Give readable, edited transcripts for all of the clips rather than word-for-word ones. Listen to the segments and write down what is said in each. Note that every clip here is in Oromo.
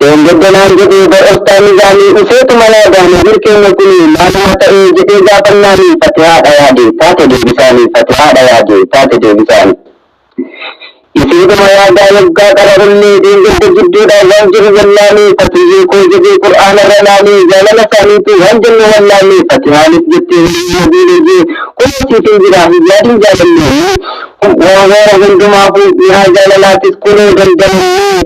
Gaddanaan jedhee bar'ooftaan isaanii dhufeetu malaa gaana keenya kuni maaluma ta'ee jedhee gaafannaanii fatihaadha yaade taate deebisaanii fatihaadha yaade taate deebisaanii. Isiiduma yaadaa waggaa qararullee deengedda gidduudhaan waan jiru wallaanii fatiyyee koo jedhee qur'aanarra laalee jaalala isaaniitu waan jennu wallaallee fatihaanis jettee nabiilee kunuunsiitiin jira hiyyaadhiin jaalallee waa hundumaafuu mi'aa jaalalaatis kunuu dandamannee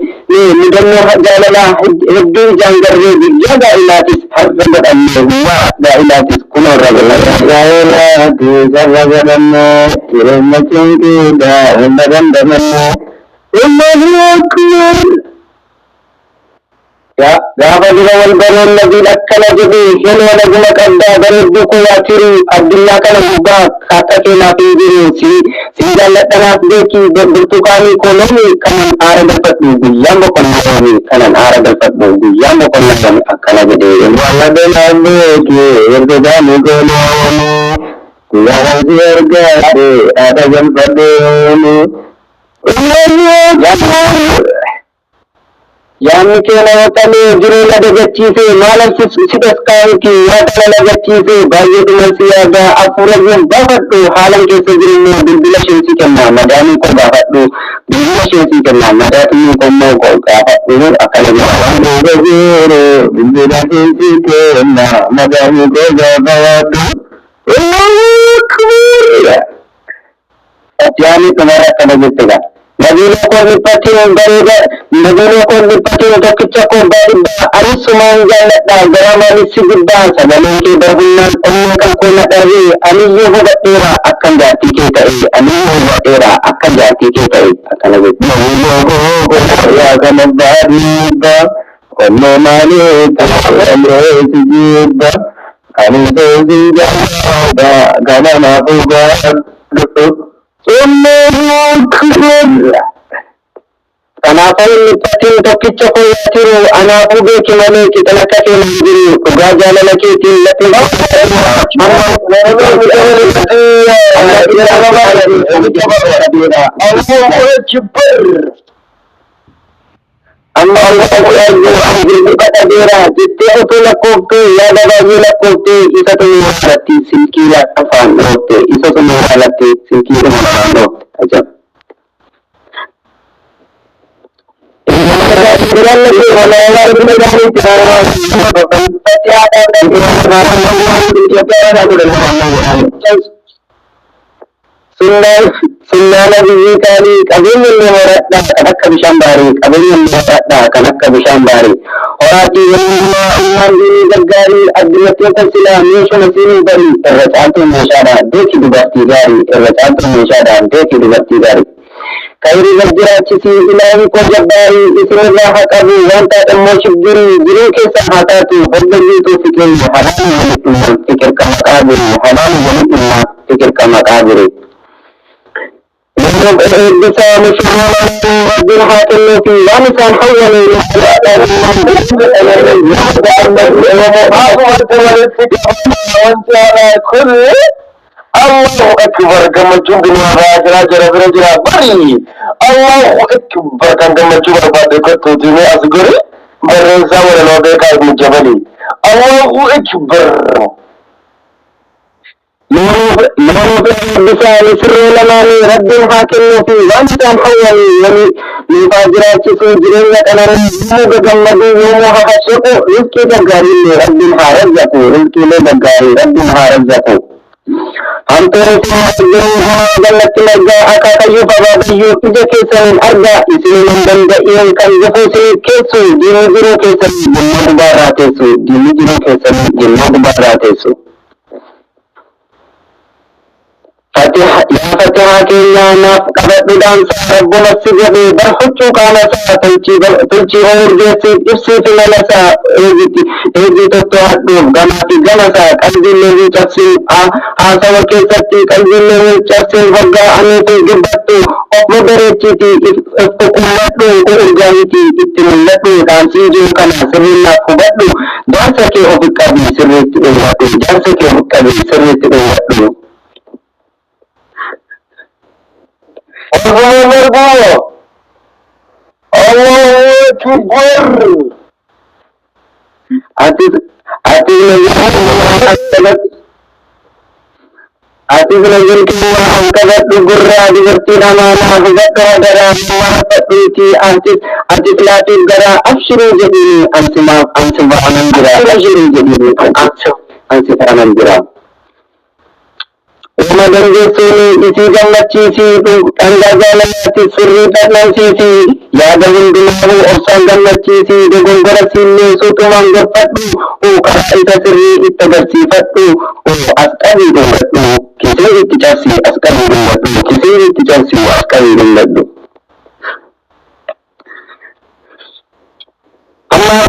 mudannoo jaalalaa hedduu jaangarree biyya gaa'ilaatis har'a godhannee gaa'ilaatis kunoo gaa'ilaatis har'a godhannee jireenya cimdiidhaa hunda dandamannee Allahu Akbar. Ya, gaafa dura wal baroon nabiin akkana jedhee hirma naguma qabdaa bareedduu kuwaa tiru Abdullaa kana gubbaa akka keenaaf hin jiru si jaalladhanaaf beekii burtukaanii koolomii kanan aara galfadhu guyyaan boqonnaa kanan aara galfadhu guyyaan boqonnaa akkana jedhee walladanaaf beekii ergodaanii gooloo guyyaa wanti ergaadhe aara galfadheeni yaanni keenya waqalee jireenya dagachiise maalan sidas kaa'uti yaada dagachiise baay'eedhuma si yaada hafuura jiru baafadhu haalan keessa jireenya bilbila sheensii kenna madaanii koo baafadhu bilbila sheensii kenna madaatii kommoo koo baafadhu akkana jedha jiru bilbila sheensii kenna madaanii koo baafadhu Atiyaani tumara akkana jettudha. Nabiila koo dhiphatiin bareeda nabiila koo dhiphatiin tokkicha koo baadhidhaa anis sumaan jaalladhaa garamaanis si guddaa sagaleen kee darbunnaan onnee kan koo na dhabee aniyyuu hubadheera akkan jaartii kee ta'e aniyyuu hubadheera akkan jaartii kee ta'e akkana jechuudha. Yaa kana baadhidha onnee maalii ta'ee si jibba ani soosii jaalladha ganamaafuu gaadhu. Allahu Akbar. Kanaafuu inni ittiin tokkicha koo jiru anaafuu beeki malee qixala akka keenya jiru dhugaa jaalala keetiin laphee amma badadeera jettee otoo lakkooftee yaada baay'ee lakkooftee isa tumuu alatti silkii afaan dhoofte isa tumuu alatti silkii afaan dhoofte ajab. Sunnaan biyyi kaalii qabeenyi illee horadhaa kan akka bishaan baarii qabeenyi illee horadhaa kan akka bishaan baarii horaatii walummaa ummaan diinii gargaarii addunyattee tasilaa meeshuma siinii barii irra caaltuu meeshaadhaan beeki dubartii gaarii irra caaltuu meeshaadhaan beeki dubartii gaarii. Kayrii garjiraachisii ilaahi koo jabbaarii isinirraa haa qabu wanta immoo shibbirii jiruu keessa haa taatu hordofniituu fiqeenyu halaan walitti fikir ka maqaa jiru halaan walitti fikir ka maqaa jiru. بسا مشهورات ربنا حاكمنا في وانسان حولي الله أكبر كما جندنا راجل بري الله أكبر كما جندنا بعد كتو جميع أصغري برزا ولا نوبيك من جبلي الله أكبر نور بسال سر لماني رب حاكم في وانسان حولي لفاجرات سجرين أنا رزق جمدي يوم حشق رزق دغاري رب حارزق رزق دغاري رب حارزق हम तो गलत लगा आका कयु बाबा बियो तुझे केसन अर्गा इसलिए नंदन इन kan जफो केसु जीरो जीरो केसन जिन्नत बाराते सु जीरो जीरो केसन जिन्नत बाराते सु Fatihah ya Fatihah keenya naaf qabadhuudhaan rabbuma si godhe barhuccuu qaama isaa tolchii urgeessi ibsiifi mala isaa eegii tottoo'adhuuf gamaa fi gama isaa qalbiillee hin cabsin haasawa keessatti qalbiillee hin cabsin hoggaa aniifi dubbattu of bareechiti of qulqulladhu urgaa'iti itti mul'adhu dhaamsii jiru kana sirriinaaf hubadhu jaarsa kee of qabi sirriitti dhoowwadhu jaarsa kee of qabi sirriitti dhoowwadhu. Allah Akbar. ati lagi kedua angkat gurra diverti nama zakara dara marfati artis latih dara abshiru jadi ansima anandira abshiru jadi ansima anandira Ramadan sini isi jannat sisi anda jalan hati suri tanam sisi ya dengan dunia urusan jannat sisi dengan berasini suatu manggapatu kata kita seri kita bersifatu askari dengan kisah itu casi askari dengan kisah itu casi askari dengan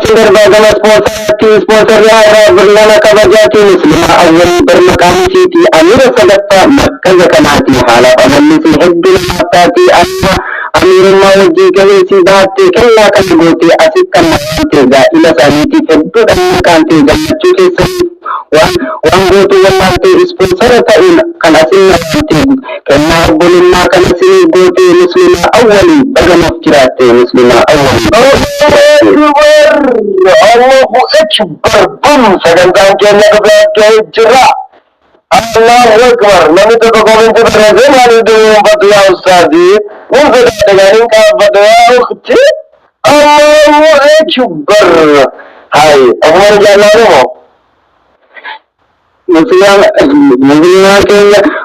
Sudah bagaimana sponsor yang bernama Kabajati Muslimah awal bermakam siti Amir Sadaqah Makkah Zakanati halap amal si haddul matati amma Amir mawji kawisi bahati kalla kabuti asikkan makti ila saniti faddu dan makanti jamatu kisah Wang gotu wanti sponsor ta'in kan asin nakti kena boleh makan asin gotu muslimah awali bagaimana kirate muslimah awali Allahu Akbar bum sedangkan kena kebetulan jerak Allahu Akbar lalu tu komentar berada lalu tu pada ustazi untuk dengan pada kecil Allahu Akbar hai orang jalan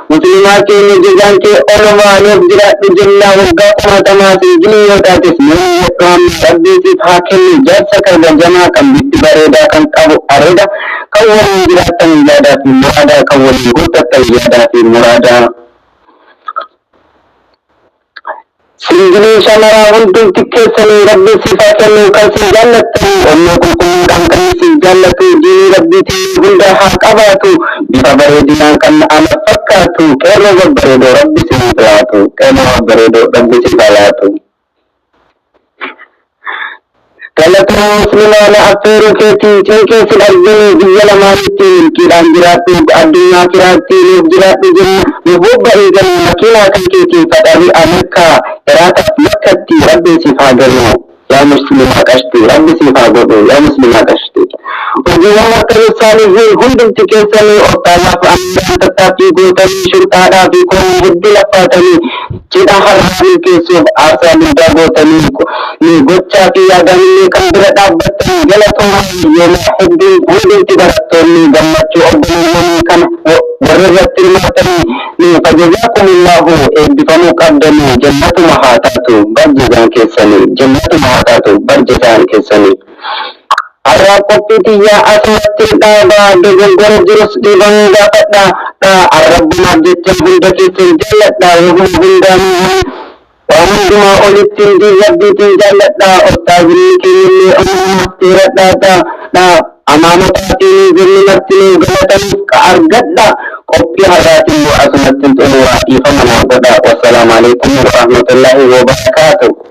Muslimah ke nijigan ke ulama nubjirat jilla wagga kumata masi gini watatis kam sabdisi hakim jasa karga jama kam bitti bareda kan kabu areda kawani jiratan jada fi murada kawani gutatal jada fi murada Singgini syamara untuk tiket seni rabbi sifatkan kasi jannatu Ummakum kumudang kasi jannatu Dini rabbi tibunda hakabatu Bisa beredinangkan anak fakatu Kena beredo rabbi sifatatu Kena beredo rabbi sifatatu Kalau muslimah na afiru keti cengke silarzini dijala maliti kiran jiratu adunya kirati jiratu jin mubba igan makina kan keti fadari amaka erata makati rabbi sifagano ya muslimah kashti rabbi sifagano ya muslimah kashti ujiwana salihin hundum tikesani otala tetapi gultan syurtada fi kun huddila fatani cida harfi kesub asa bidagotani ni gocca fi adani kan berada betul gala tuhan yana hundum tibaratoni gammachu obdani kan warratil matani ni fajazakumullahu bifanu qaddami jannatu mahatatu barjazan kesani jannatu mahatatu barjazan kesani Arab kopitiya asmatil daba dengan gorjurus di bangga pada Arab majid bunda kisil jalat bunda Wamuduma olitin di zabiti jalat Ottagini kini amat tirat amama tatini zillinatini galatan keargat kopi haratin asmatil tulurati famana pada wassalamualaikum warahmatullahi wabarakatuh